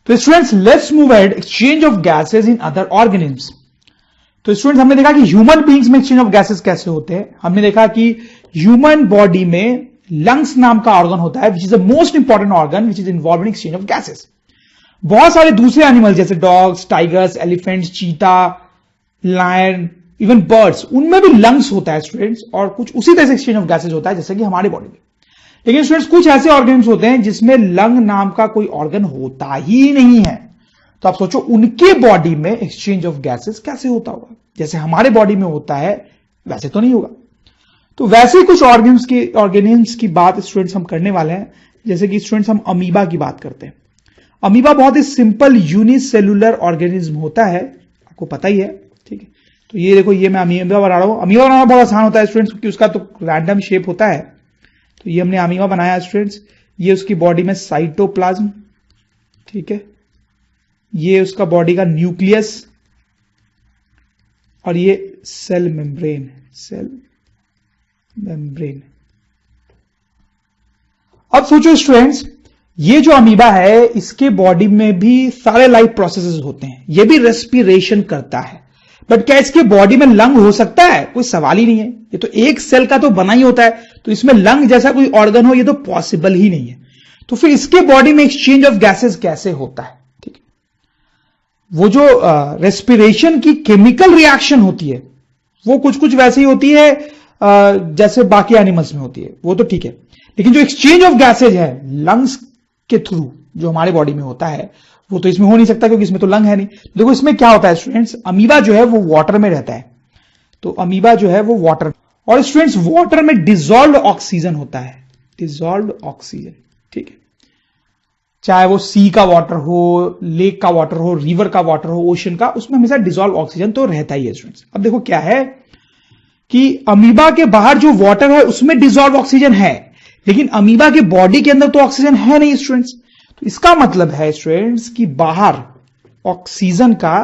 तो students let's move ahead, exchange of gases in other organisms. तो students हमने देखा कि ह्यूमन बीइंग्स में एक्सचेंज ऑफ गैसेज कैसे होते हैं। हमने देखा कि ह्यूमन बॉडी में लंग्स नाम का ऑर्गन होता है which is the most important organ which is involve in exchange of gases. बहुत सारे दूसरे एनिमल जैसे डॉग्स, टाइगर्स, एलिफेंट्स, चीता, लायन, इवन बर्ड्स, उनमें भी लंग्स होता है स्टूडेंट्स, और कुछ उसी तरह से एक्सचेंज ऑफ गैसेज होता है जैसे कि हमारे बॉडी में। लेकिन स्टूडेंट्स कुछ ऐसे ऑर्गेनिज्म होते हैं जिसमें लंग नाम का कोई ऑर्गन होता ही नहीं है। तो आप सोचो उनके बॉडी में एक्सचेंज ऑफ गैसेज कैसे होता होगा। जैसे हमारे बॉडी में होता है वैसे तो नहीं होगा। तो वैसे कुछ ऑर्गेनिज्म्स की बात स्टूडेंट्स हम करने वाले हैं। जैसे कि स्टूडेंट्स हम अमीबा की बात करते हैं। अमीबा बहुत ही सिंपल यूनिसेलुलर ऑर्गेनिज्म होता है, आपको पता ही है, ठीक है। तो ये देखो, ये मैं अमीबा बना रहा हूं। अमीबा बनाना बहुत आसान होता है स्टूडेंट्स, क्योंकि उसका तो रैंडम शेप होता है। तो ये हमने अमीबा बनाया स्टूडेंट्स। ये उसकी बॉडी में साइटोप्लाज्म, ठीक है, ये उसका बॉडी का न्यूक्लियस, और ये सेल मेम्ब्रेन, सेल मेम्ब्रेन। अब सोचो स्टूडेंट्स, ये जो अमीबा है इसके बॉडी में भी सारे लाइफ प्रोसेसेस होते हैं। ये भी रेस्पिरेशन करता है, बट क्या इसके बॉडी में लंग हो सकता है? कोई सवाल ही नहीं है। ये तो एक सेल का तो बना ही होता है, तो इसमें लंग जैसा कोई ऑर्गन हो ये तो पॉसिबल ही नहीं है। तो फिर इसके बॉडी में एक्सचेंज ऑफ गैसेस कैसे होता है? ठीक है, वो जो रेस्पिरेशन की केमिकल रिएक्शन होती है वो कुछ कुछ वैसे ही होती है जैसे बाकी एनिमल्स में होती है, वो तो ठीक है। लेकिन जो एक्सचेंज ऑफ गैसेज है लंग्स के थ्रू जो हमारे बॉडी में होता है वो तो इसमें हो नहीं सकता, क्योंकि इसमें तो लंग है नहीं। देखो इसमें क्या होता है स्टूडेंट्स, अमीबा जो है वो वाटर में रहता है। तो अमीबा जो है वो वाटर, और स्टूडेंट्स वाटर में डिसॉल्व्ड ऑक्सीजन होता है, डिसॉल्व्ड ऑक्सीजन, ठीक है। चाहे वो सी का वाटर हो, लेक का वाटर हो, रिवर का वाटर हो, ओशन का, उसमें हमेशा डिसॉल्व ऑक्सीजन तो रहता ही है स्टूडेंट्स। अब देखो क्या है कि अमीबा के बाहर जो वाटर है उसमें डिसॉल्व ऑक्सीजन है, लेकिन अमीबा के बॉडी के अंदर तो ऑक्सीजन है नहीं स्टूडेंट्स। तो इसका मतलब है स्टूडेंट्स कि बाहर ऑक्सीजन का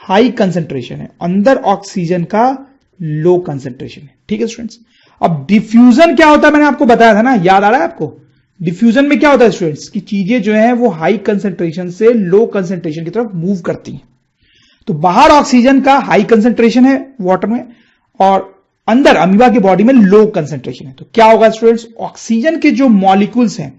हाई कंसेंट्रेशन है, अंदर ऑक्सीजन का लो कंसेंट्रेशन है, ठीक है स्टूडेंट्स। अब डिफ्यूजन क्या होता है मैंने आपको बताया था ना, याद आ रहा है आपको? डिफ्यूजन में क्या होता है स्टूडेंट्स कि चीजें जो है वो हाई कंसेंट्रेशन से लो कंसेंट्रेशन की तरफ मूव करती हैं। तो बाहर ऑक्सीजन का हाई कंसेंट्रेशन है वाटर में, और अंदर अमीबा की बॉडी में लो कंसेंट्रेशन है। तो क्या होगा स्टूडेंट्स, ऑक्सीजन के जो मॉलिक्यूल्स हैं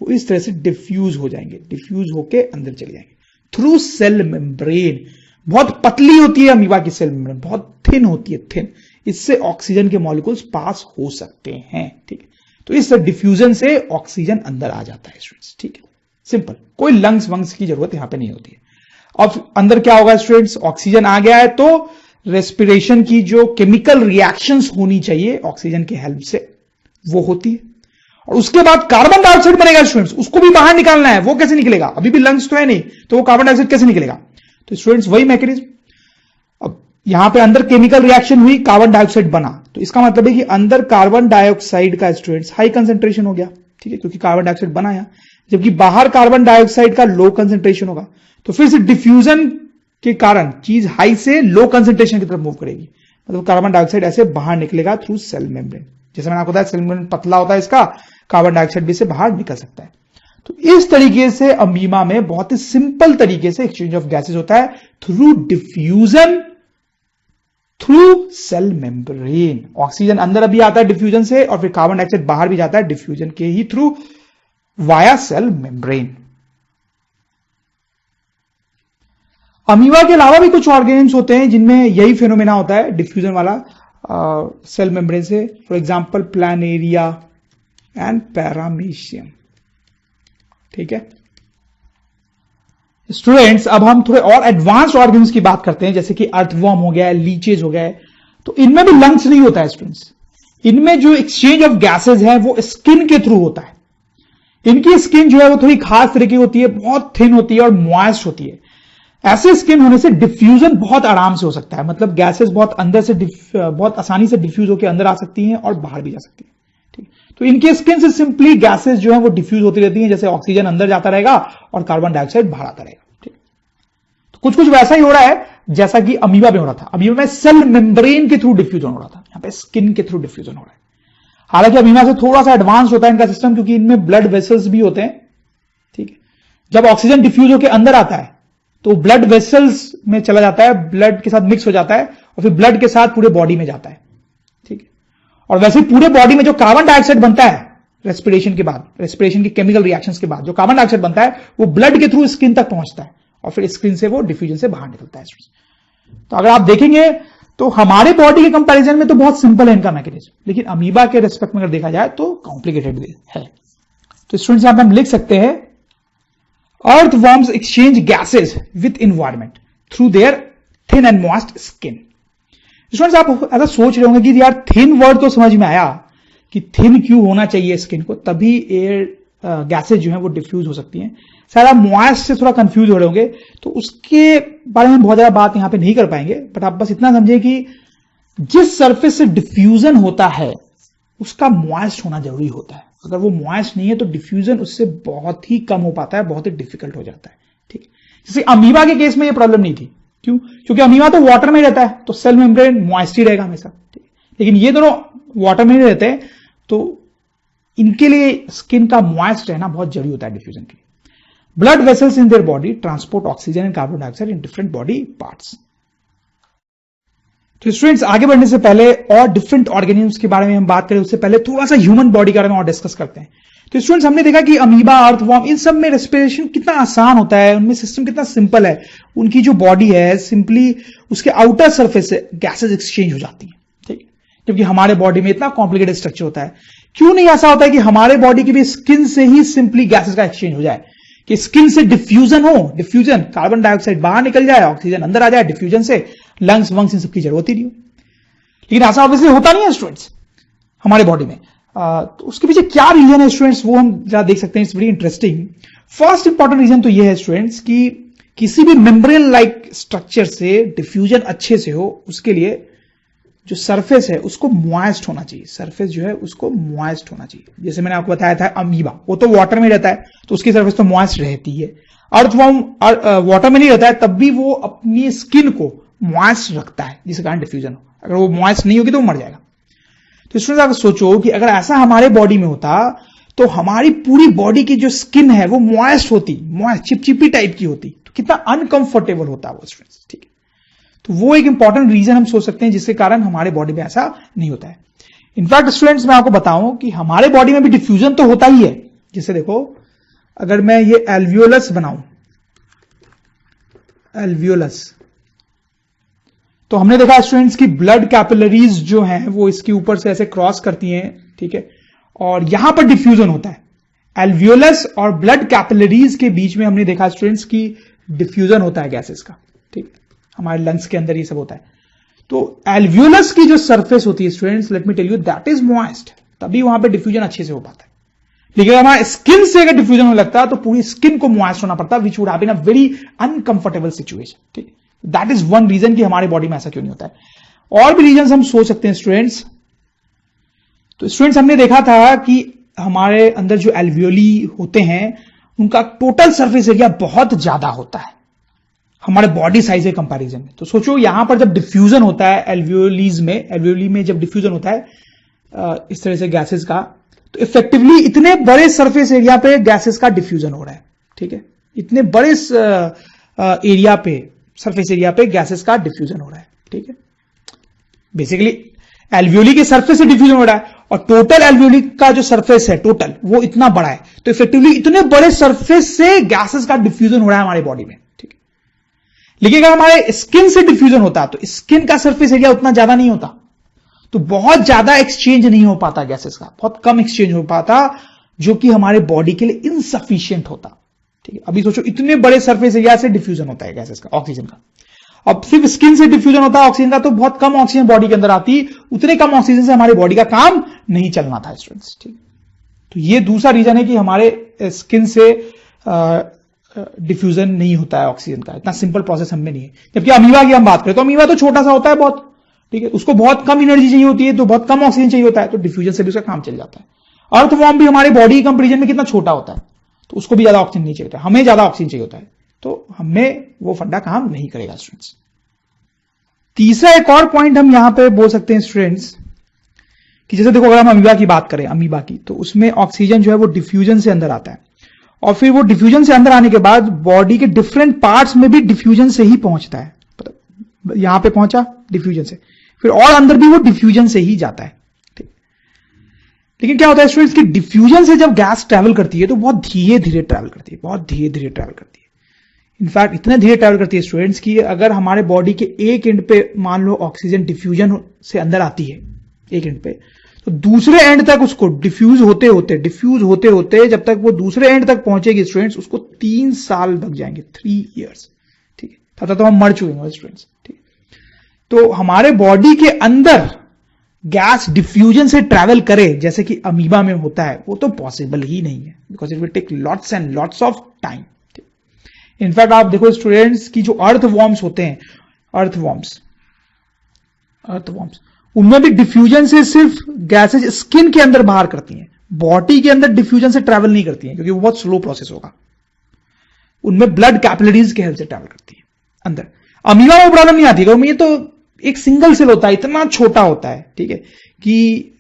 वो इस तरह से डिफ्यूज हो जाएंगे, डिफ्यूज होके अंदर चले जाएंगे थ्रू सेल मेम्ब्रेन। बहुत पतली होती है अमीबा की सेल मेम्ब्रेन, बहुत थिन होती है, थिन। इससे ऑक्सीजन के मॉलिक्यूल्स पास हो सकते हैं, ठीक है। तो इस डिफ्यूजन से ऑक्सीजन अंदर आ जाता है स्टूडेंट्स, ठीक है, सिंपल। कोई लंग्स वंग्स की जरूरत यहां पे नहीं होती है। अब अंदर क्या होगा स्टूडेंट्स, ऑक्सीजन आ गया है तो रेस्पिरेशन की जो केमिकल रिएक्शंस होनी चाहिए ऑक्सीजन के हेल्प से वो होती है, और उसके बाद कार्बन डाइऑक्साइड बनेगा स्टूडेंट्स, उसको भी बाहर निकालना है। वो कैसे निकलेगा? अभी भी लंग्स तो है नहीं, तो वो कार्बन डाइऑक्साइड कैसे निकलेगा? तो स्टूडेंट्स वही मैकेनिज्म। अब यहां पे अंदर केमिकल रिएक्शन हुई, कार्बन डाइऑक्साइड बना, तो इसका मतलब है कि अंदर कार्बन डाइऑक्साइड का स्टूडेंट्स हाई कंसेंट्रेशन हो गया, ठीक है, क्योंकि कार्बन डाइऑक्साइड बनाया, जबकि बाहर कार्बन डाइऑक्साइड का लो कंसेंट्रेशन होगा। तो फिर से डिफ्यूजन के कारण चीज हाई से लो कंसेंट्रेशन की तरफ मूव करेगी, मतलब कार्बन डाइऑक्साइड ऐसे बाहर निकलेगा थ्रू सेल मेम्ब्रेन। जैसे मैंने आपको बताया सेल मेम्ब्रेन पतला होता है इसका, कार्बन डाइऑक्साइड भी से बाहर निकल सकता है। तो इस तरीके से अमीबा में बहुत ही सिंपल तरीके से एक्सचेंज ऑफ गैसेज होता है through diffusion through cell membrane. Oxygen अंदर अभी आता है डिफ्यूजन से, और फिर कार्बन डाइऑक्साइड बाहर भी जाता है डिफ्यूजन के ही through via cell membrane. Amoeba के अलावा भी कुछ ऑर्गेनिज्म्स होते हैं जिनमें यही फिनोमेना होता है डिफ्यूजन वाला सेल मेम्ब्रेन से। For example Planaria and paramecium, ठीक है स्टूडेंट्स। अब हम थोड़े और एडवांस्ड ऑर्गेनिज्म्स की बात करते हैं, जैसे कि अर्थवर्म हो गया, लीचेज हो गए। तो इनमें भी लंग्स नहीं होता है स्टूडेंट्स। इनमें जो एक्सचेंज ऑफ गैसेज है वो स्किन के थ्रू होता है। इनकी स्किन जो है वो थोड़ी खास तरह की होती है, बहुत थिन होती है और मॉइस्ट होती है। ऐसे स्किन होने से डिफ्यूजन बहुत आराम से हो सकता है, मतलब गैसेस बहुत अंदर से बहुत आसानी से डिफ्यूज होकर अंदर आ सकती हैं और बाहर भी जा सकती है, ठीक। तो इनके स्किन से सिंपली गैसेस जो है वो डिफ्यूज होती रहती हैं, जैसे ऑक्सीजन अंदर जाता रहेगा और कार्बन डाइऑक्साइड बाहर आता रहेगा, ठीक। तो कुछ कुछ वैसा ही हो रहा है जैसा कि अमीबा में हो रहा था। अमीबा में सेल मेम्ब्रेन के थ्रू डिफ्यूजन हो रहा था, यहां पे स्किन के थ्रू डिफ्यूजन हो रहा है। हालांकि अमीबा से थोड़ा सा एडवांस होता है इनका सिस्टम, क्योंकि इनमें ब्लड वेसल्स भी होते हैं, जब ऑक्सीजन डिफ्यूज होकर अंदर आता है तो ब्लड वेसल्स में चला जाता है, ब्लड के साथ मिक्स हो जाता है और फिर ब्लड के साथ पूरे बॉडी में जाता है, ठीक है। और वैसे पूरे बॉडी में जो कार्बन डाइऑक्साइड बनता है रेस्पिरेशन के बाद, रेस्पिरेशन की केमिकल रिएक्शंस के बाद जो कार्बन डाइऑक्साइड बनता है वो ब्लड के थ्रू स्किन तक पहुंचता है और फिर स्किन से वो डिफ्यूजन से बाहर निकलता है। तो अगर आप देखेंगे तो हमारे बॉडी के कंपैरिजन में तो बहुत सिंपल है इनका मैकेनिज्म, लेकिन अमीबा के रेस्पेक्ट में अगर देखा जाए तो कॉम्प्लिकेटेड है। तो स्टूडेंट्स यहां पे हम लिख सकते हैं earthworms exchange gases with environment through their thin and moist skin। Students आप ऐसा सोच रहे होंगे कि यार थिन वर्ड तो समझ में आया कि थिन क्यों होना चाहिए स्किन को, तभी एयर गैसेज जो है वो डिफ्यूज हो सकती हैं। शायद आप मॉइस्ट से थोड़ा कंफ्यूज हो रहे होंगे, तो उसके बारे में बहुत ज्यादा बात यहां पे नहीं कर पाएंगे, बट आप बस इतना समझे कि जिस सरफेस से डिफ्यूजन होता है उसका मॉइस्ट होना जरूरी होता है। अगर वो मॉइस्ट नहीं है तो डिफ्यूजन उससे बहुत ही कम हो पाता है, बहुत ही डिफिकल्ट हो जाता है, ठीक है। जैसे अमीबा के केस में ये प्रॉब्लम नहीं थी, क्यों? क्योंकि अमीबा तो वाटर में रहता है तो सेल मेम्ब्रेन मॉइस्ट ही रहेगा हमेशा, ठीक है। लेकिन ये दोनों वाटर में नहीं रहते हैं तो इनके लिए स्किन का मॉइस्ट रहना बहुत जरूरी होता है डिफ्यूजन के लिए। Blood vessels in their body transport oxygen and carbon dioxide in different body parts. तो स्टूडेंट्स आगे बढ़ने से पहले और डिफरेंट ऑर्गेनिजम्स के बारे में हम बात करें उससे पहले थोड़ा सा ह्यूमन बॉडी के बारे में और डिस्कस करते हैं। तो स्टूडेंट्स हमने देखा कि अमीबा, अर्थवॉर्म, इन सब में रेस्पिरेशन कितना आसान होता है, उनमें सिस्टम कितना सिंपल है। उनकी जो बॉडी है सिंपली उसके आउटर सरफेस से गैसेज एक्सचेंज हो जाती है, ठीक है। जबकि हमारे बॉडी में इतना कॉम्प्लिकेटेड स्ट्रक्चर होता है। क्यों नहीं ऐसा होता है कि हमारे बॉडी की भी स्किन से ही सिंपली गैसेज का एक्सचेंज हो जाए, कि स्किन से डिफ्यूजन हो, डिफ्यूजन कार्बन डाइऑक्साइड बाहर निकल जाए, ऑक्सीजन अंदर आ जाए, डिफ्यूजन से लंग्स वंग्स इन सबकी जरूरत ही नहीं हो। लेकिन ऐसा ऑब्वियसली होता नहीं है स्टूडेंट्स हमारे बॉडी में। तो उसके पीछे क्या रीजन है स्टूडेंट्स, वो हम जरा देख सकते हैं। It's very interesting. First important reason तो ये है स्टूडेंट्स कि किसी भी मेम्ब्रेन लाइक स्ट्रक्चर से डिफ्यूजन अच्छे से हो उसके लिए जो सरफेस है उसको मॉइस्ट होना चाहिए। सरफेस जो है उसको मॉइस्ट होना चाहिए। जैसे मैंने आपको बताया था अमीबा, वो तो वाटर में रहता है तो उसकी सरफेस तो मॉइस्ट रहती है। अर्थवॉर्म वाटर में नहीं रहता है तब भी वो अपनी स्किन को मॉइस्ट रखता है जिसके कारण डिफ्यूजन हो। अगर वो मॉइस्ट नहीं होगी तो वो मर जाएगा। तो स्टूडेंट्स अगर सोचो कि अगर ऐसा हमारे बॉडी में होता तो हमारी पूरी बॉडी की जो स्किन है वो मॉइस्ट होती, मॉइस्ट चिपचिपी टाइप की होती, तो कितना अनकंफर्टेबल होता वो स्टूडेंट्स, ठीक है। तो वो एक इंपॉर्टेंट रीजन हम सोच सकते हैं जिसके कारण हमारे बॉडी में ऐसा नहीं होता है। इनफैक्ट स्टूडेंट्स मैं आपको बताऊं कि हमारे बॉडी में भी डिफ्यूजन तो होता ही है। जैसे देखो अगर मैं ये एल्वियोलस बनाऊं, एल्वियोलस, तो हमने देखा स्टूडेंट्स की ब्लड कैपिलरीज जो हैं वो इसके ऊपर से ऐसे क्रॉस करती हैं, ठीक है, और यहां पर डिफ्यूजन होता है। एल्वियोलस और ब्लड कैपिलरीज के बीच में हमने देखा स्टूडेंट्स की डिफ्यूजन होता है गैसेस का, ठीक, हमारे लंग्स के अंदर ये सब होता है। तो एल्वियोलस की जो सरफेस होती है students, let me tell you, that is moist, तभी वहां पे डिफ्यूजन अच्छे से हो पाता है। लेकिन हमारे स्किन से अगर डिफ्यूजन होने लगता है तो पूरी स्किन को मॉइस्ट होना पड़ता है, which would have been a very uncomfortable situation, ठीक। दैट इज वन रीजन कि हमारी बॉडी में ऐसा क्यों नहीं होता है। और भी रीजन हम सोच सकते हैं स्टूडेंट्स। तो स्टूडेंट्स हमने देखा था कि हमारे अंदर जो एल्वियोली होते हैं उनका टोटल सरफेस एरिया बहुत ज्यादा होता है हमारे बॉडी साइज के कंपैरिजन में। तो सोचो यहां पर जब डिफ्यूजन होता है एल्वियोलीज में, एल्वियोली में जब डिफ्यूजन होता है इस तरह से गैसेस का, तो इफेक्टिवली इतने बड़े सरफेस एरिया पे गैसेस का डिफ्यूजन हो रहा है, ठीक है। इतने बड़े एरिया पे, सरफेस एरिया पे गैसेस का डिफ्यूजन हो रहा है, ठीक है। बेसिकली एल्वियोली के सरफेस से डिफ्यूजन हो रहा है और टोटल एल्वियोली का जो सरफेस है टोटल वो इतना बड़ा है, तो इफेक्टिवली इतने बड़े सरफेस से गैसेस का डिफ्यूजन हो रहा है हमारी बॉडी में, ठीक है। लेकिन अगर हमारे स्किन से डिफ्यूजन होता तो स्किन का सरफेस एरिया उतना ज्यादा नहीं होता, तो बहुत ज्यादा एक्सचेंज नहीं हो पाता गैसेस का, बहुत कम एक्सचेंज हो पाता, जो कि हमारे बॉडी के लिए इनसफिशियंट होता, ठीक है। अभी सोचो इतने बड़े सरफेस एरिया से डिफ्यूजन होता है गैसेस का, ऑक्सीजन का। अब सिर्फ स्किन से डिफ्यूजन होता है ऑक्सीजन का, तो बहुत कम ऑक्सीजन बॉडी के अंदर आती, उतने कम ऑक्सीजन से हमारी बॉडी का काम नहीं चलना था स्टूडेंट्स, ठीक। तो ये दूसरा रीजन है कि हमारे स्किन से डिफ्यूजन नहीं होता है ऑक्सीजन का, इतना सिंपल प्रोसेस हमें नहीं है। जबकि अमीबा की हम बात करें तो अमीबा तो छोटा सा होता है बहुत, ठीक है, उसको बहुत कम एनर्जी चाहिए होती है, तो बहुत कम ऑक्सीजन चाहिए होता है, तो डिफ्यूजन से भी उसका काम चल जाता है। अर्थवॉर्म भी हमारे बॉडी कंपेरिजन में कितना छोटा होता है, तो उसको भी ज्यादा ऑक्सीजन नहीं चाहिए होता है, हमें ज्यादा ऑक्सीजन चाहिए होता है, तो हमें वो फंडा काम नहीं करेगा स्टूडेंट्स। तीसरा एक और पॉइंट हम यहां पे बोल सकते हैं स्टूडेंट्स कि जैसे देखो अगर हम अमीबा की बात करें, अमीबा की, तो उसमें ऑक्सीजन जो है वो डिफ्यूजन से अंदर आता है और फिर वो डिफ्यूजन से अंदर आने के बाद बॉडी के डिफरेंट पार्ट्स में भी डिफ्यूजन से ही पहुंचता है। यहां पे पहुंचा डिफ्यूजन से, फिर और अंदर भी वो डिफ्यूजन से ही जाता है। ठीक, लेकिन क्या होता है स्टूडेंट्स कि डिफ्यूजन से जब गैस ट्रैवल करती है तो बहुत धीरे धीरे ट्रैवल करती है, बहुत धीरे धीरे ट्रैवल करती है। इनफैक्ट इतने धीरे ट्रैवल करती है स्टूडेंट्स कि अगर हमारे बॉडी के एक एंड पे मान लो ऑक्सीजन डिफ्यूजन से अंदर आती है एक एंड पे, तो दूसरे एंड तक उसको डिफ्यूज होते होते जब तक वो दूसरे एंड तक पहुंचेगी स्टूडेंट्स, उसको 3 साल लग जाएंगे, 3 years। ठीक है, तब तक तो हम मर चुके हैं स्टूडेंट्स। ठीक, तो हमारे बॉडी के अंदर गैस डिफ्यूजन से ट्रैवल करे जैसे कि अमीबा में होता है, वो तो पॉसिबल ही नहीं है, because it will take lots and lots of time. In fact आप देखो स्टूडेंट्स की जो अर्थवॉर्म्स होते हैं, अर्थवॉर्म्स उनमें भी डिफ्यूजन से सिर्फ गैसेज स्किन के अंदर बाहर करती हैं, बॉडी के अंदर डिफ्यूजन से ट्रैवल नहीं करती हैं, क्योंकि वो बहुत स्लो प्रोसेस होगा। उनमें ब्लड कैपिलरीज के हेल्प से ट्रैवल करती है अंदर। अमीबा में प्रॉब्लम नहीं आती, क्योंकि ये तो एक सिंगल सेल होता है, इतना छोटा होता है, ठीक है, कि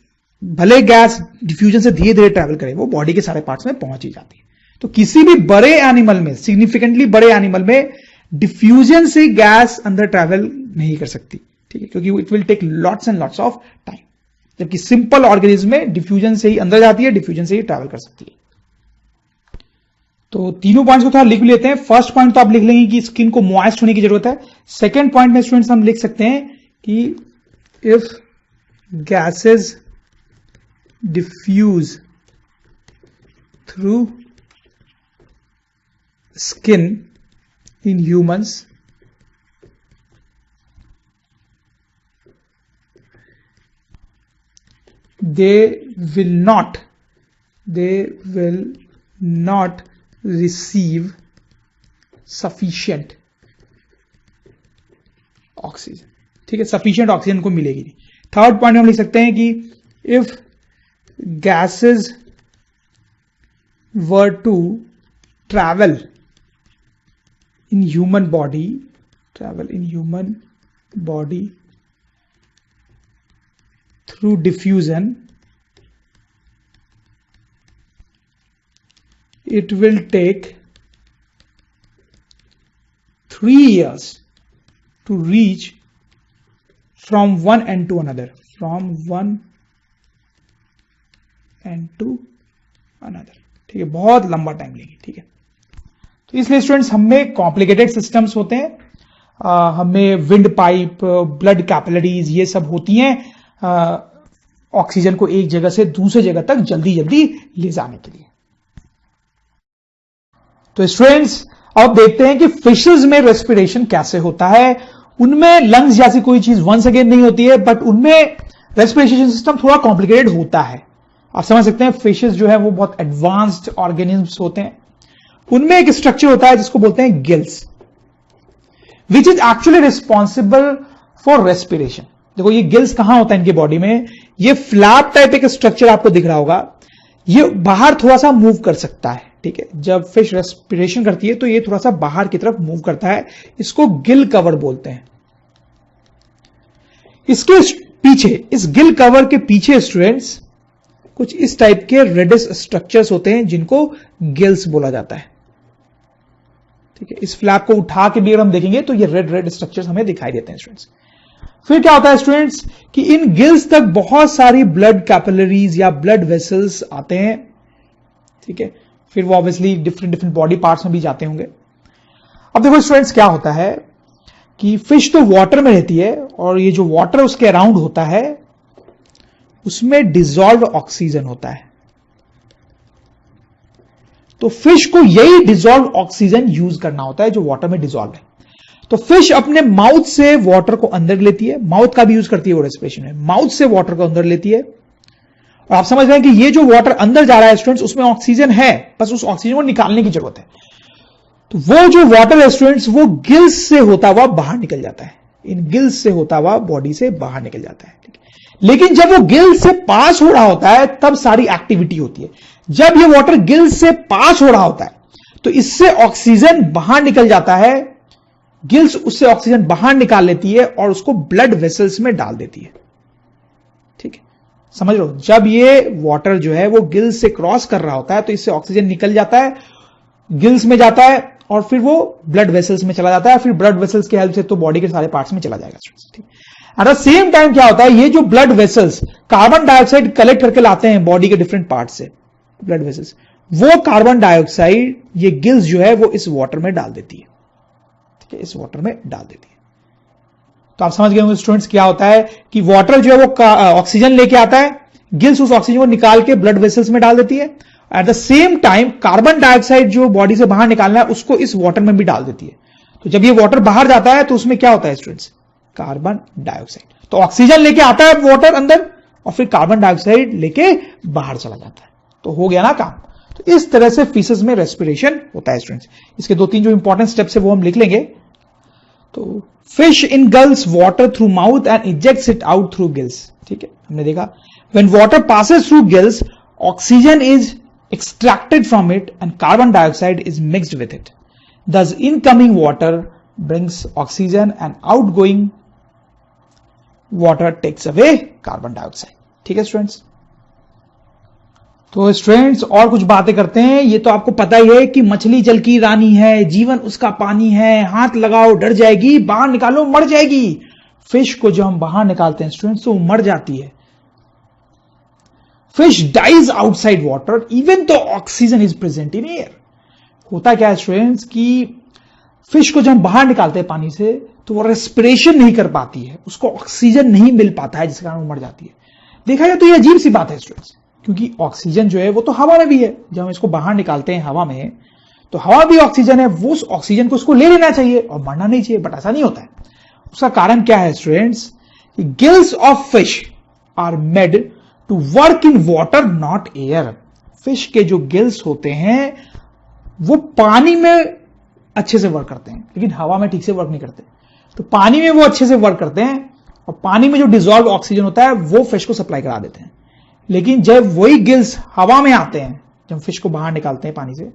भले गैस डिफ्यूजन से धीरे धीरे ट्रैवल करे, वो बॉडी के सारे पार्ट्स में पहुंच ही जाती है। तो किसी भी बड़े एनिमल में, सिग्निफिकेंटली बड़े एनिमल में डिफ्यूजन से गैस अंदर ट्रैवल नहीं कर सकती, ठीक है, क्योंकि it will take lots and lots of time. जबकि सिंपल ऑर्गेनिज्म में डिफ्यूजन से ही अंदर जाती है, डिफ्यूजन से ही ट्रैवल कर सकती है। तो तीनों पॉइंट्स को थोड़ा लिख लेते हैं। फर्स्ट पॉइंट तो आप लिख लेंगे कि स्किन को मॉइस्ट होने की जरूरत है। सेकेंड पॉइंट में स्टूडेंट्स हम लिख सकते हैं कि if gases diffuse through skin in humans, they will not receive sufficient oxygen। ठीक है, sufficient ऑक्सीजन को मिलेगी नहीं। थर्ड पॉइंट में हम लिख सकते हैं कि if gases were to travel in human body through diffusion, it will take 3 years to reach from one end to another, ठीक है, बहुत लंबा टाइम लेगी। ठीक है, तो इसलिए स्टूडेंट्स हमें कॉम्प्लिकेटेड सिस्टम्स होते हैं, हमें विंड पाइप, ब्लड कैपिलरीज, ये सब होती हैं ऑक्सीजन को एक जगह से दूसरे जगह तक जल्दी जल्दी ले जाने के लिए। तो स्टूडेंट्स अब देखते हैं कि फिशेस में रेस्पिरेशन कैसे होता है। उनमें लंग्स जैसी कोई चीज वंस अगेन नहीं होती है, बट उनमें रेस्पिरेशन सिस्टम थोड़ा कॉम्प्लिकेटेड होता है। आप समझ सकते हैं फिशेस जो है वो बहुत एडवांस्ड ऑर्गेनिज्म्स होते हैं। उनमें एक स्ट्रक्चर होता है जिसको बोलते हैं gills, which is actually responsible for respiration. देखो ये गिल्स कहां होता है इनके बॉडी में, ये फ्लैप टाइप एक स्ट्रक्चर आपको दिख रहा होगा, ये बाहर थोड़ा सा मूव कर सकता है। ठीक है, जब फिश रेस्पिरेशन करती है तो ये थोड़ा सा बाहर की तरफ मूव करता है, इसको गिल कवर बोलते हैं। इसके पीछे, इस गिल कवर के पीछे स्टूडेंट्स कुछ इस टाइप के रेडिश स्ट्रक्चर्स होते हैं जिनको गिल्स बोला जाता है। ठीक है, इस फ्लैप को उठा के भी अगर हम देखेंगे तो ये रेड रेड स्ट्रक्चर्स हमें दिखाई देते हैं स्टूडेंट्स। फिर क्या होता है स्टूडेंट्स कि इन गिल्स तक बहुत सारी ब्लड कैपिलरीज या ब्लड वेसल्स आते हैं। ठीक है, फिर वो ऑब्वियसली डिफरेंट बॉडी पार्ट्स में भी जाते होंगे। अब देखो स्टूडेंट्स क्या होता है कि फिश तो वाटर में रहती है और ये जो वाटर उसके अराउंड होता है उसमें डिसॉल्व ऑक्सीजन होता है। तो फिश को यही डिसॉल्व ऑक्सीजन यूज करना होता है जो वाटर में डिसॉल्व है। तो फिश अपने माउथ से वाटर को अंदर लेती है, माउथ का भी यूज करती है वो रेस्पिरेशन में, माउथ से वाटर को अंदर लेती है। और आप समझ रहे हैं कि ये जो वाटर अंदर जा रहा है स्टूडेंट्स उसमें ऑक्सीजन है, बस उस ऑक्सीजन को निकालने की जरूरत है। तो वो जो वाटर है स्टूडेंट्स वो गिल्स से होता हुआ बाहर निकल जाता है, इन गिल्स से होता हुआ बॉडी से बाहर निकल जाता है। लेकिन जब वो गिल्स से पास हो रहा होता है तब सारी एक्टिविटी होती है। जब ये वाटर गिल्स से पास हो रहा होता है तो इससे ऑक्सीजन बाहर निकल जाता है, गिल्स उससे ऑक्सीजन बाहर निकाल लेती है और उसको ब्लड वेसल्स में डाल देती है। ठीक है, समझ लो, जब ये वाटर जो है वो गिल्स से क्रॉस कर रहा होता है तो इससे ऑक्सीजन निकल जाता है, गिल्स में जाता है और फिर वो ब्लड वेसल्स में चला जाता है, फिर ब्लड वेसल्स की हेल्प से तो बॉडी के सारे पार्ट्स में चला जाएगा। एट द सेम टाइम क्या होता है, ये जो blood vessels carbon dioxide collect करके लाते हैं बॉडी के डिफरेंट पार्ट से, ब्लड वेसल्स, वो कार्बन डाइऑक्साइड ये गिल्स जो है वो इस वाटर में डाल देती है, ठीक है, इस वाटर में डाल देती है। तो आप समझ गए होंगे स्टूडेंट्स क्या होता है कि वाटर जो है वो ऑक्सीजन लेके आता है, गिल्स उस ऑक्सीजन को निकाल के ब्लड वेसल्स में डाल देती है। At the same time carbon dioxide जो बॉडी से बाहर निकालना है उसको इस वाटर में भी डाल देती है। तो जब ये वाटर बाहर जाता है तो उसमें क्या होता है स्टूडेंट्स, कार्बन डाइऑक्साइड। तो ऑक्सीजन लेके आता है वाटर अंदर और फिर कार्बन डाइऑक्साइड लेके बाहर चला जाता है। तो हो गया ना काम। तो इस तरह से फिशेस में रेस्पिरेशन होता है स्टूडेंट्स। इसके 2-3 जो इंपॉर्टेंट स्टेप्स है वो हम लिख लेंगे। तो fish engulfs water through mouth and ejects it out through gills, ठीक है, हमने देखा when water passes through gills oxygen is extracted from it and carbon dioxide is mixed with it. Thus incoming water brings oxygen and outgoing water takes away carbon dioxide. ठीक है students. तो students और कुछ बातें करते हैं। ये तो आपको पता ही है कि मछली जल की रानी है, जीवन उसका पानी है, हाथ लगाओ डर जाएगी, बाहर निकालो मर जाएगी। फिश को जो हम बाहर निकालते हैं स्टूडेंट्स तो वो मर जाती है। Fish dies outside water even though oxygen is present in air. होता क्या है स्टूडेंट्स कि फिश को जब हम बाहर निकालते हैं पानी से तो वो रेस्पिरेशन नहीं कर पाती है, उसको ऑक्सीजन नहीं मिल पाता है, जिसके कारण वो मर जाती है। देखा जाए तो ये अजीब सी बात है स्टूडेंट्स, क्योंकि ऑक्सीजन जो है वो तो हवा में भी है। जब हम इसको बाहर निकालते हैं हवा में तो हवा भी ऑक्सीजन है, वो उस ऑक्सीजन को उसको ले लेना चाहिए और मरना नहीं चाहिए, बट ऐसा नहीं होता है। उसका कारण क्या है students, gills of fish are made to work in water not air. Fish के जो गिल्स होते हैं वो पानी में अच्छे से वर्क करते हैं, लेकिन हवा में ठीक से वर्क नहीं करते। तो पानी में वो अच्छे से वर्क करते हैं और पानी में जो डिजॉल्व ऑक्सीजन होता है वो फिश को सप्लाई करा देते हैं। लेकिन जब वही गिल्स हवा में आते हैं, जब फिश को बाहर निकालते हैं पानी से,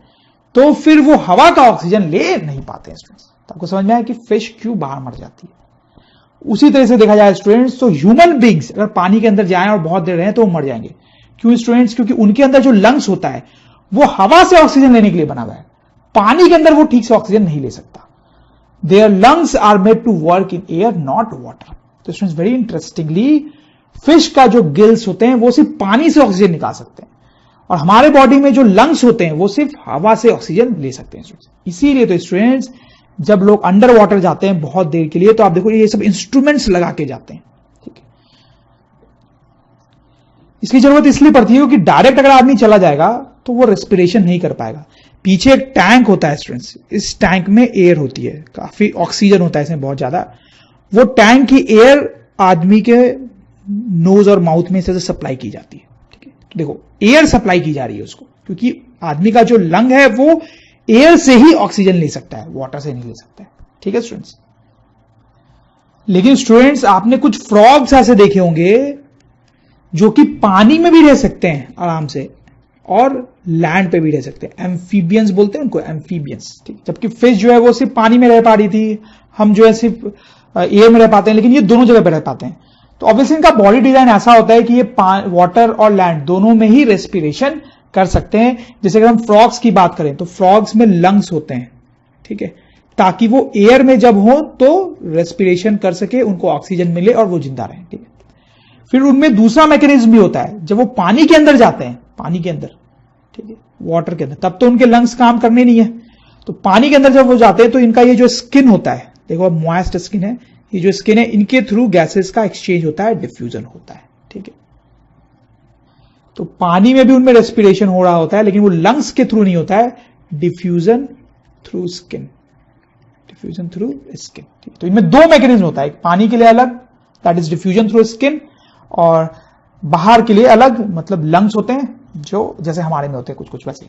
तो फिर वो हवा का ऑक्सीजन ले नहीं पाते हैं स्टूडेंट्स। तो आपको समझ में आया कि फिश क्यों बाहर मर जाती है। उसी तरह से देखा जाए स्टूडेंट्स तो ह्यूमन बींग्स अगर पानी के अंदर जाएं और बहुत देर रहें तो वो मर जाएंगे। क्यों स्टूडेंट्स, क्योंकि उनके अंदर जो लंग्स होता है वो हवा से ऑक्सीजन लेने के लिए बना हुआ है, पानी के अंदर वो ठीक से ऑक्सीजन नहीं ले सकता। Their lungs are made to work in air not water. तो स्टूडेंट्स वेरी इंटरेस्टिंगली फिश का जो गिल्स होते हैं वो सिर्फ पानी से ऑक्सीजन निकाल सकते हैं और हमारे बॉडी में जो लंग्स होते हैं वो सिर्फ हवा से ऑक्सीजन ले सकते हैं। इसीलिए तो स्टूडेंट्स जब लोग अंडर वाटर जाते हैं बहुत देर के लिए तो आप देखो ये सब इंस्ट्रूमेंट्स लगा के जाते हैं, ठीक है। इसकी जरूरत इसलिए पड़ती है क्योंकि डायरेक्ट अगर आदमी चला जाएगा तो वो रेस्पिरेशन नहीं कर पाएगा। पीछे एक टैंक होता है स्टूडेंट्स, इस टैंक में एयर होती है, काफी ऑक्सीजन होता है इसमें बहुत ज्यादा। वो टैंक की एयर आदमी के नोज और माउथ में से सप्लाई की जाती है, ठीक है। तो देखो एयर सप्लाई की जा रही है उसको, क्योंकि आदमी का जो लंग है वो एयर से ही ऑक्सीजन ले सकता है, वाटर से नहीं ले सकता है, ठीक है स्टूडेंट्स। लेकिन स्टूडेंट्स आपने कुछ फ्रॉग्स ऐसे देखे होंगे जो कि पानी में भी रह सकते हैं आराम से और लैंड पे भी रह सकते हैं। एम्फीबियंस बोलते हैं उनको, एम्फीबियंस, ठीक। जबकि फिश जो है वो सिर्फ पानी में रह पा रही थी, हम जो है सिर्फ एयर में रह पाते हैं, लेकिन ये दोनों जगह पे रह पाते हैं। तो ऑब्वियसली इनका बॉडी डिजाइन ऐसा होता है कि ये वाटर और लैंड दोनों में ही रेस्पिरेशन कर सकते हैं। जैसे अगर हम फ्रॉग्स की बात करें तो फ्रॉग्स में लंग्स होते हैं, ठीक है, ताकि वो एयर में जब हो तो रेस्पिरेशन कर सके, उनको ऑक्सीजन मिले और वो जिंदा रहें, ठीक है। फिर उनमें दूसरा मैकेनिज्म भी होता है, जब वो पानी के अंदर जाते हैं, पानी के अंदर, ठीक है, वाटर के अंदर, तब तो उनके लंग्स काम करने नहीं है। तो पानी के अंदर जब वो जाते हैं तो इनका ये जो स्किन होता है, देखो अब मॉइस्ट स्किन है, ये जो स्किन है इनके थ्रू गैसेस का एक्सचेंज होता है, डिफ्यूजन होता है, ठीक है। तो पानी में भी उनमें रेस्पिरेशन हो रहा होता है, लेकिन वो लंग्स के थ्रू नहीं होता है, diffusion through skin, diffusion through skin. तो इनमें दो मैकेनिज्म होता है, एक पानी के लिए अलग that is diffusion through skin, और बाहर के लिए अलग मतलब लंग्स होते हैं जो जैसे हमारे में होते हैं कुछ कुछ वैसे।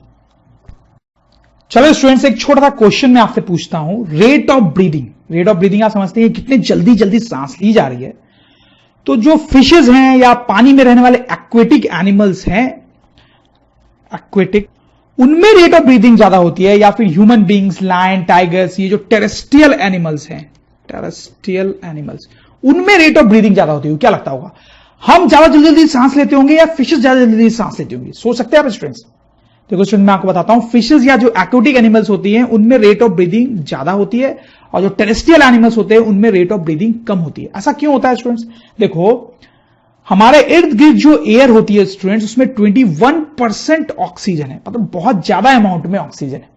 चलो स्टूडेंट्स एक छोटा सा क्वेश्चन मैं आपसे पूछता हूं, rate of breathing. Rate of breathing आप समझते हैं कितने जल्दी जल्दी सांस ली जा रही है। तो जो फिशेज हैं या पानी में रहने वाले एक्वेटिक एनिमल्स हैं, एक्वेटिक, उनमें रेट ऑफ ब्रीदिंग ज्यादा होती है, या फिर ह्यूमन बींग्स, लायन, टाइगर्स, ये जो टेरेस्ट्रियल एनिमल्स हैं, टेरेस्ट्रियल एनिमल्स, उनमें रेट ऑफ ब्रीदिंग ज्यादा होती है? क्या लगता होगा, हम ज्यादा जल्दी जल्दी सांस लेते होंगे या फिशेज ज्यादा जल्दी सांस लेते होंगे? सोच सकते हैं आप स्टूडेंट्स। देखो स्टूडेंट मैं आपको बताता हूं, फिशेस या जो एक्वेटिक एनिमल्स होती हैं उनमें रेट ऑफ ब्रीदिंग ज्यादा होती है, और जो टेरेस्ट्रियल एनिमल्स होते हैं उनमें रेट ऑफ ब्रीदिंग कम होती है। ऐसा क्यों होता है स्टूडेंट्स? देखो हमारे इर्द गिर्द जो एयर होती है स्टूडेंट्स, उसमें 21% ऑक्सीजन है, मतलब बहुत ज्यादा अमाउंट में ऑक्सीजन है।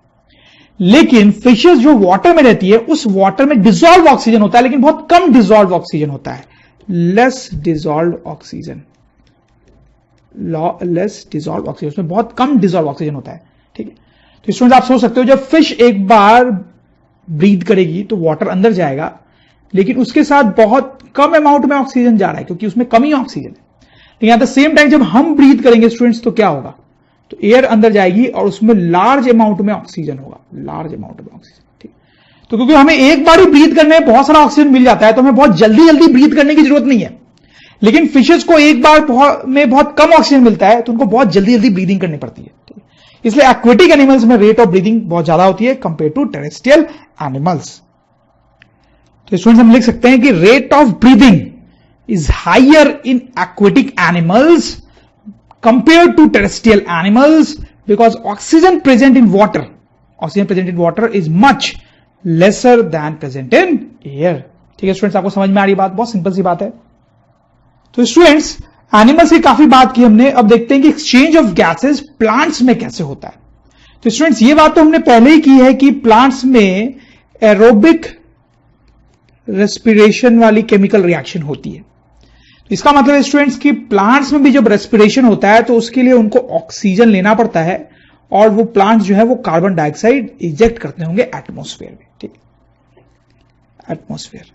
लेकिन फिशेस जो वाटर में रहती है, उस वाटर में डिसॉल्व ऑक्सीजन होता है, लेकिन बहुत कम डिसॉल्व ऑक्सीजन होता है, less dissolve oxygen, less dissolve oxygen, उसमें बहुत कम डिसॉल्व ऑक्सीजन होता है। ठीक है, तो स्टूडेंट्स आप सोच सकते हो, जब फिश एक बार ब्रीथ करेगी तो वाटर अंदर जाएगा, लेकिन उसके साथ बहुत कम अमाउंट में ऑक्सीजन जा रहा है, क्योंकि उसमें कम ही ऑक्सीजन है। लेकिन एट द सेम टाइम जब हम ब्रीथ करेंगे स्टूडेंट्स, तो क्या होगा? तो एयर अंदर जाएगी और उसमें लार्ज अमाउंट में ऑक्सीजन होगा, लार्ज अमाउंट में ऑक्सीजन। ठीक, तो क्योंकि हमें एक बार ही ब्रीथ करने में बहुत सारा ऑक्सीजन मिल जाता है, तो हमें बहुत जल्दी जल्दी ब्रीथ करने की जरूरत नहीं है। लेकिन फिशेस को एक बार में बहुत कम ऑक्सीजन मिलता है, तो उनको बहुत जल्दी जल्दी ब्रीदिंग करनी पड़ती है। इसलिए एक्वेटिक एनिमल्स में रेट ऑफ ब्रीदिंग बहुत ज्यादा होती है कंपेयर टू टेरेस्ट्रियल एनिमल्स। तो स्टूडेंट्स हम लिख सकते हैं कि rate of breathing is higher in aquatic animals compare to terrestrial animals because oxygen present in water is much lesser than present in air. ठीक है स्टूडेंट्स, आपको समझ में आ रही बात? बहुत सिंपल सी बात है। तो स्टूडेंट्स एनिमल्स की काफी बात की हमने, अब देखते हैं कि एक्सचेंज ऑफ गैसेस प्लांट्स में कैसे होता है। तो स्टूडेंट्स ये बात तो हमने पहले ही की है कि प्लांट्स में एरोबिक रेस्पिरेशन वाली केमिकल रिएक्शन होती है। तो इसका मतलब है स्टूडेंट्स कि प्लांट्स में भी जब रेस्पिरेशन होता है तो उसके लिए उनको ऑक्सीजन लेना पड़ता है, और वो प्लांट्स जो है वो कार्बन डाइऑक्साइड इजेक्ट करते होंगे एटमॉस्फेयर में। ठीक, एटमॉस्फेयर।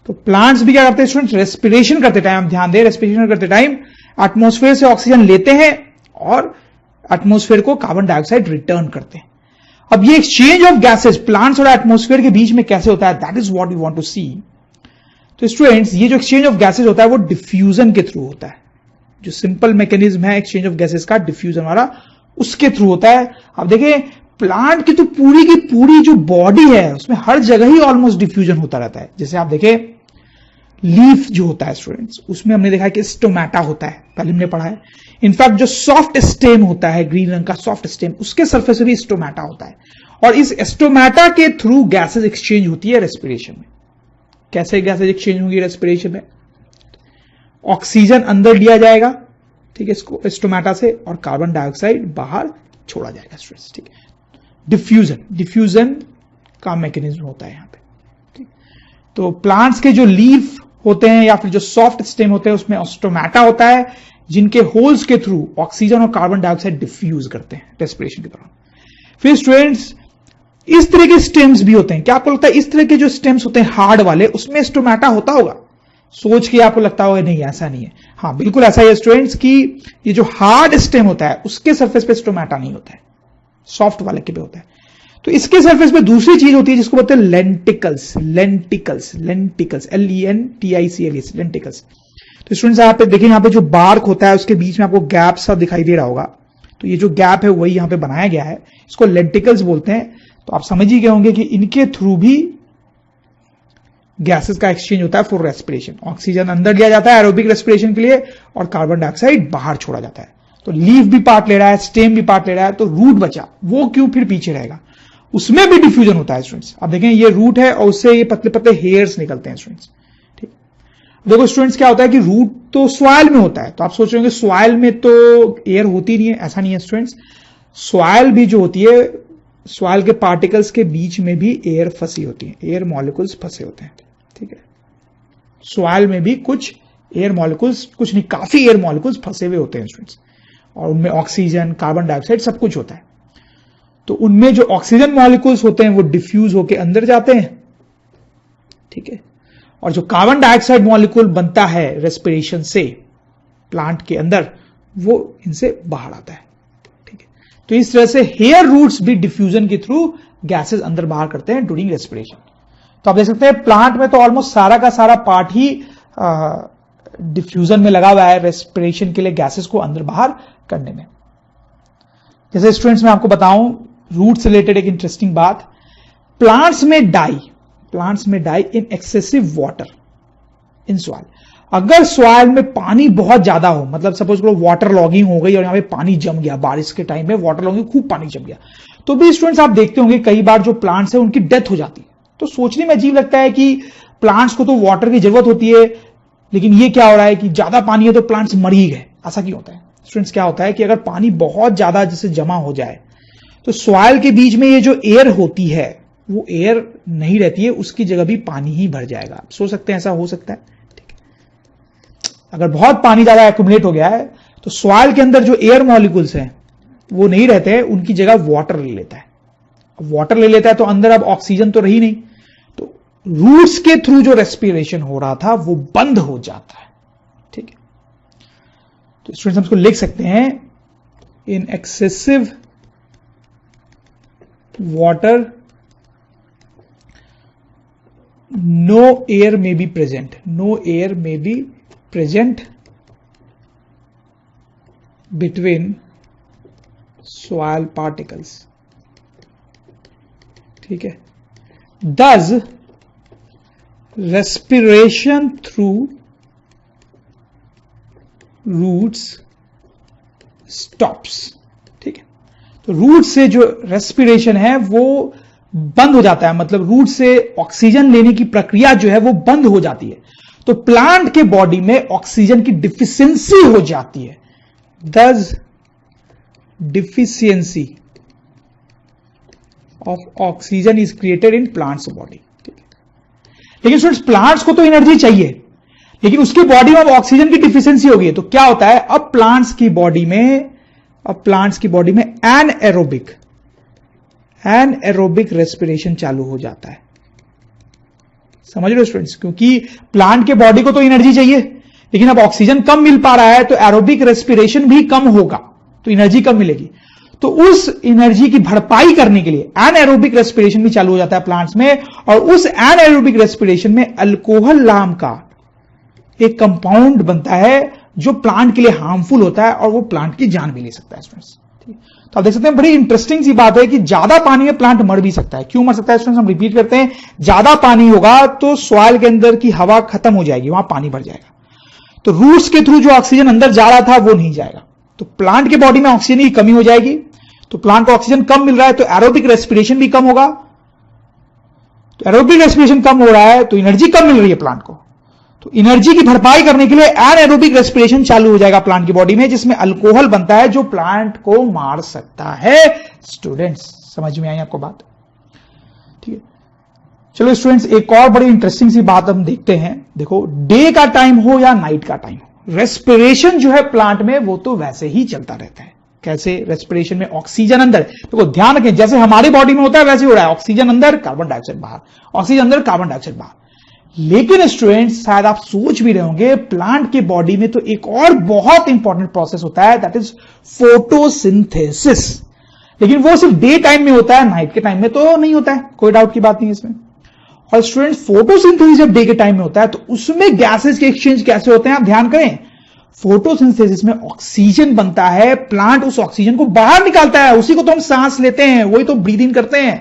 तो प्लांट्स भी क्या करते हैं स्टूडेंट्स? रेस्पिरेशन करते टाइम, ध्यान दें, रेस्पिरेशन करते टाइम एटमॉस्फेयर से ऑक्सीजन लेते हैं और एटमॉस्फेयर को कार्बन डाइऑक्साइड रिटर्न करते हैं। अब ये एक्सचेंज ऑफ गैसेस प्लांट्स और एटमॉस्फेयर के बीच में कैसे होता है, that is what we want to see. तो स्टूडेंट्स ये जो एक्सचेंज ऑफ गैसेस होता है वो डिफ्यूजन के थ्रू होता है। जो सिंपल मैकेनिज्म है एक्सचेंज ऑफ गैसेस का, डिफ्यूजन वाला, उसके थ्रू होता है। अब देखिए प्लांट की तो पूरी की पूरी जो बॉडी है उसमें हर जगह ही ऑलमोस्ट डिफ्यूजन होता रहता है। जैसे आप देखें लीफ जो होता है स्टूडेंट्स, उसमें हमने देखा कि स्टोमेटा होता है, पहले हमने पढ़ा है। इनफैक्ट जो सॉफ्ट स्टेम होता है, ग्रीन रंग का सॉफ्ट स्टेम, उसके सरफेस पे भी स्टोमेटा होता है, और इस स्टोमेटा के थ्रू गैसेस एक्सचेंज होती है रेस्पिरेशन में। कैसे गैसेस एक्सचेंज होंगी रेस्पिरेशन में? ऑक्सीजन अंदर लिया जाएगा, ठीक है, इसको स्टोमेटा से, और कार्बन डाइऑक्साइड बाहर छोड़ा जाएगा स्टूडेंट्स। ठीक है, डिफ्यूजन का मैकेनिज्म होता है यहां पे। ठीक, तो प्लांट्स के जो लीफ होते हैं या फिर जो सॉफ्ट स्टेम होते हैं उसमें स्टोमेटा होता है, जिनके होल्स के थ्रू ऑक्सीजन और कार्बन डाइऑक्साइड डिफ्यूज करते हैं रेस्पिरेशन के दौरान। फिर स्टूडेंट्स इस तरह के स्टेम्स भी होते हैं। क्या आपको लगता है इस तरह के जो स्टेम्स होते हैं हार्ड वाले, उसमें स्टोमेटा होता होगा? सोच के आपको लगता होगा नहीं ऐसा नहीं है। हाँ बिल्कुल ऐसा है स्टूडेंट्स कि ये जो हार्ड स्टेम होता है उसके सरफेस पे स्टोमेटा नहीं होता है, सॉफ्ट वाले के पे होता है। तो इसके सरफेस पे दूसरी चीज होती है जिसको बोलते हैं लेंटिकल्स, LENTICLS, लेंटिकल्स। तो स्टूडेंट्स यहाँ पे देखिए, यहाँ पे जो बार्क होता है उसके बीच में आपको गैप सा दिखाई दे रहा होगा, तो ये जो गैप है वही यहाँ पे बनाया गया है, इसको लेंटिकल्स बोलते हैं। तो आप समझ ही गए होंगे कि इनके थ्रू भी गैसेस का एक्सचेंज होता है फॉर रेस्पिरेशन। ऑक्सीजन अंदर लिया जाता है एरोबिक रेस्पिरेशन के लिए, और कार्बन डाइऑक्साइड बाहर छोड़ा जाता है। तो लीफ भी पार्ट ले रहा है, स्टेम भी पार्ट ले रहा है, तो रूट बचा, वो क्यों फिर पीछे रहेगा? उसमें भी डिफ्यूजन होता है स्टूडेंट्स। अब देखें ये रूट है और उससे ये पतले पतले हेयर्स निकलते हैं स्टूडेंट्स। ठीक, देखो स्टूडेंट्स क्या होता है कि रूट तो सॉइल में होता है, तो आप सोच रहे हो सॉइल में तो एयर होती नहीं है, ऐसा नहीं है स्टूडेंट्स। सॉइल भी जो होती है, सॉइल के पार्टिकल्स के बीच में भी एयर फंसी होती है, एयर मॉलिक्यूल्स फंसे होते हैं। ठीक है, सॉइल में भी कुछ एयर मॉलिक्यूल्स, कुछ नहीं काफी एयर मॉलिक्यूल्स फंसे हुए होते हैं स्टूडेंट्स, और उनमें ऑक्सीजन, कार्बन डाइऑक्साइड सब कुछ होता है। तो उनमें जो ऑक्सीजन मॉलिक्यूल्स होते हैं वो डिफ्यूज होकर अंदर जाते हैं। ठीक है, और जो कार्बन डाइऑक्साइड मॉलिक्यूल बनता है रेस्पिरेशन से प्लांट के अंदर, वो इनसे बाहर आता है। ठीक है, तो इस तरह से हेयर रूट्स भी डिफ्यूजन के थ्रू गैसेस अंदर बाहर करते हैं ड्यूरिंग रेस्पिरेशन। तो आप देख सकते हैं प्लांट में तो ऑलमोस्ट सारा का सारा पार्ट ही डिफ्यूजन में लगा हुआ है रेस्पिरेशन के लिए गैसेस को अंदर बाहर करने में। जैसे स्टूडेंट्स मैं आपको बताऊं रूट से रिलेटेड एक इंटरेस्टिंग बात, प्लांट्स में die in excessive water in soil. अगर सॉइल में पानी बहुत ज्यादा हो, मतलब सपोज करो वाटर लॉगिंग हो गई और यहां पे पानी जम गया, बारिश के टाइम में वाटर लॉगिंग खूब पानी जम गया, तो भी स्टूडेंट्स आप देखते होंगे कई बार जो प्लांट्स है उनकी डेथ हो जाती है। तो सोचने में अजीब लगता है कि प्लांट्स को तो वाटर की जरूरत होती है, लेकिन ये क्या हो रहा है कि ज्यादा पानी है तो प्लांट्स मर ही गए। ऐसा क्यों होता है स्टूडेंट्स? क्या होता है कि अगर पानी बहुत ज्यादा जैसे जमा हो जाए तो सॉइल के बीच में ये जो एयर होती है वो एयर नहीं रहती है, उसकी जगह भी पानी ही भर जाएगा। आप सोच सकते हैं ऐसा हो सकता है। ठीक है, अगर बहुत पानी ज्यादा एक्यूमुलेट हो गया है तो सॉइल के अंदर जो एयर मॉलिक्यूल्स हैं वो नहीं रहते हैं, उनकी जगह वाटर ले लेता है। वाटर ले लेता है तो अंदर अब ऑक्सीजन तो रही नहीं, तो रूट्स के थ्रू जो रेस्पिरेशन हो रहा था वो बंद हो जाता है। ठीक है, तो स्टूडेंट्स हम इसको लिख सकते हैं, in excessive water no air may be present, no air may be present between soil particles। ठीक है, thus respiration through roots stops। ठीक है, तो रूट से जो रेस्पिरेशन है वो बंद हो जाता है, मतलब रूट से ऑक्सीजन लेने की प्रक्रिया जो है वो बंद हो जाती है, तो प्लांट के बॉडी में ऑक्सीजन की डिफिशियंसी हो जाती है। दस deficiency of oxygen is created in plants body. लेकिन स्टूडेंट्स प्लांट्स को तो एनर्जी चाहिए, लेकिन उसकी बॉडी में अब ऑक्सीजन की डिफिशियंसी हो गई है, तो क्या होता है अब प्लांट्स की बॉडी में एनएरोबिक रेस्पिरेशन चालू हो जाता है। समझ रहे हो स्टूडेंट्स? क्योंकि प्लांट के बॉडी को तो एनर्जी चाहिए, लेकिन अब ऑक्सीजन कम मिल पा रहा है तो एरोबिक रेस्पिरेशन भी कम होगा, तो एनर्जी कम मिलेगी। तो उस एनर्जी की भरपाई करने के लिए एनएरोबिक रेस्पिरेशन भी चालू हो जाता है प्लांट्स में, और उस एनएरोबिक रेस्पिरेशन में अल्कोहल नाम का एक कंपाउंड बनता है जो प्लांट के लिए हार्मफुल होता है और वो प्लांट की जान भी ले सकता है स्टूडेंट्स। तो आप देख सकते हैं बड़ी इंटरेस्टिंग सी बात है कि ज्यादा पानी में प्लांट मर भी सकता है। क्यों मर सकता है स्टूडेंट्स? हम रिपीट करते हैं, ज्यादा पानी होगा तो सॉइल के अंदर की हवा खत्म हो जाएगी, वहां पानी भर जाएगा, तो रूट्स के थ्रू जो ऑक्सीजन अंदर जा रहा था वो नहीं जाएगा, तो प्लांट के बॉडी में ऑक्सीजन की कमी हो जाएगी, तो प्लांट को ऑक्सीजन कम मिल रहा है तो एरोबिक रेस्पिरेशन भी कम होगा, तो एरोबिक रेस्पिरेशन कम हो रहा है तो एनर्जी कम मिल रही है प्लांट को, तो एनर्जी की भरपाई करने के लिए एनएरोबिक रेस्पिरेशन चालू हो जाएगा प्लांट की बॉडी में, जिसमें अल्कोहल बनता है जो प्लांट को मार सकता है। स्टूडेंट्स समझ में आई आपको बात? ठीक है, चलो स्टूडेंट्स एक और बड़ी इंटरेस्टिंग सी बात हम देखते हैं। देखो, डे का टाइम हो या नाइट का टाइम हो, रेस्पिरेशन जो है प्लांट में वो तो वैसे ही चलता रहता है। कैसे? रेस्पिरेशन में ऑक्सीजन अंदर, देखो ध्यान रखें, जैसे हमारी बॉडी में होता है वैसे हो रहा है, ऑक्सीजन अंदर कार्बन डाइऑक्साइड बाहर, ऑक्सीजन अंदर कार्बन डाइऑक्साइड बाहर। लेकिन स्टूडेंट्स शायद आप सोच भी रहे होंगे, प्लांट के बॉडी में तो एक और बहुत इंपॉर्टेंट प्रोसेस होता है, दैट इज फोटोसिंथेसिस। लेकिन वो सिर्फ डे टाइम में होता है, नाइट के टाइम में तो नहीं होता है, कोई डाउट की बात नहीं है इसमें। और स्टूडेंट्स फोटोसिंथेसिस जब डे के टाइम में होता है तो उसमें गैसेस के एक्सचेंज कैसे होते हैं आप ध्यान करें। फोटोसिंथेसिस में ऑक्सीजन बनता है, प्लांट उस ऑक्सीजन को बाहर निकालता है, उसी को तो हम सांस लेते हैं, वही तो ब्रीद इन करते हैं,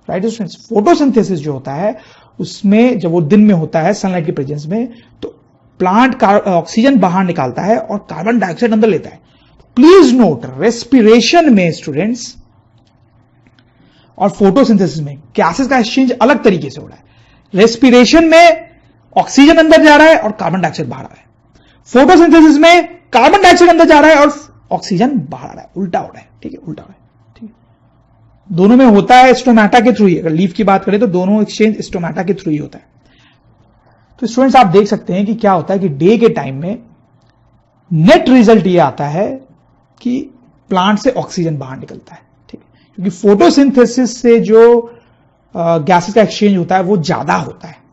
राइट स्टूडेंट्स। फोटोसिंथेसिस जो होता है उसमें जब वो दिन में होता है सनलाइट के प्रेजेंस में, तो प्लांट ऑक्सीजन बाहर निकालता है और कार्बन डाइऑक्साइड अंदर लेता है। प्लीज नोट, रेस्पिरेशन में स्टूडेंट्स और फोटोसिंथेसिस में गैसेस का एक्सचेंज अलग तरीके से हो रहा है। रेस्पिरेशन में ऑक्सीजन अंदर जा रहा है और कार्बन डाइऑक्साइड बाहर आ रहा है, फोटोसिंथेसिस में कार्बन डाइऑक्साइड अंदर जा रहा है और ऑक्सीजन बाहर आ रहा है, उल्टा हो रहा है। ठीक है, उल्टा हो रहा है। दोनों में होता है स्टोमेटा के थ्रू ही, अगर लीफ की बात करें तो दोनों एक्सचेंज स्टोमेटा के थ्रू ही होता है। तो स्टूडेंट्स आप देख सकते हैं कि क्या होता है कि डे के टाइम में नेट रिजल्ट ये आता है कि प्लांट से ऑक्सीजन बाहर निकलता है। ठीक है, क्योंकि फोटोसिंथेसिस से जो गैसेस का एक्सचेंज होता है वो ज्यादा होता है।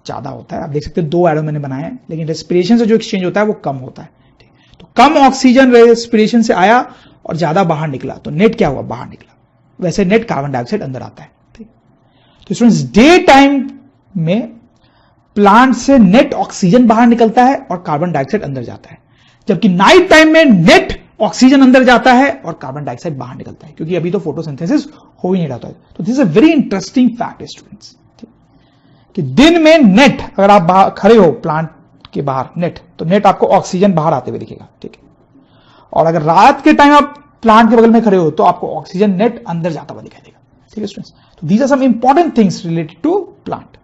आप देख सकते हैं 2 एरो मैंने बनाए हैं, लेकिन रेस्पिरेशन से जो एक्सचेंज होता है वो कम होता है। ठीक, तो कम ऑक्सीजन रेस्पिरेशन से आया और ज्यादा बाहर निकला, तो नेट क्या हुआ? बाहर निकला। वैसे नेट कार्बन डाइऑक्साइड अंदर आता है। ठीक, तो स्टूडेंट्स डे टाइम में प्लांट से नेट ऑक्सीजन बाहर निकलता है और कार्बन डाइऑक्साइड अंदर जाता है, जबकि नाइट टाइम में नेट ऑक्सीजन अंदर जाता है और कार्बन डाइऑक्साइड बाहर निकलता है, क्योंकि अभी तो फोटोसिंथेसिस हो ही नहीं रहा है। तो this is a very interesting fact students, कि दिन में नेट, अगर आप खड़े हो प्लांट के बाहर नेट, तो नेट आपको ऑक्सीजन बाहर आते हुए दिखेगा, ठीक है। और अगर रात के टाइम आप प्लांट के बगल में खड़े हो तो आपको ऑक्सीजन नेट अंदर जाता हुआ दिखाई देगा, ठीक है स्टूडेंट्स। तो these are some important things related to plant.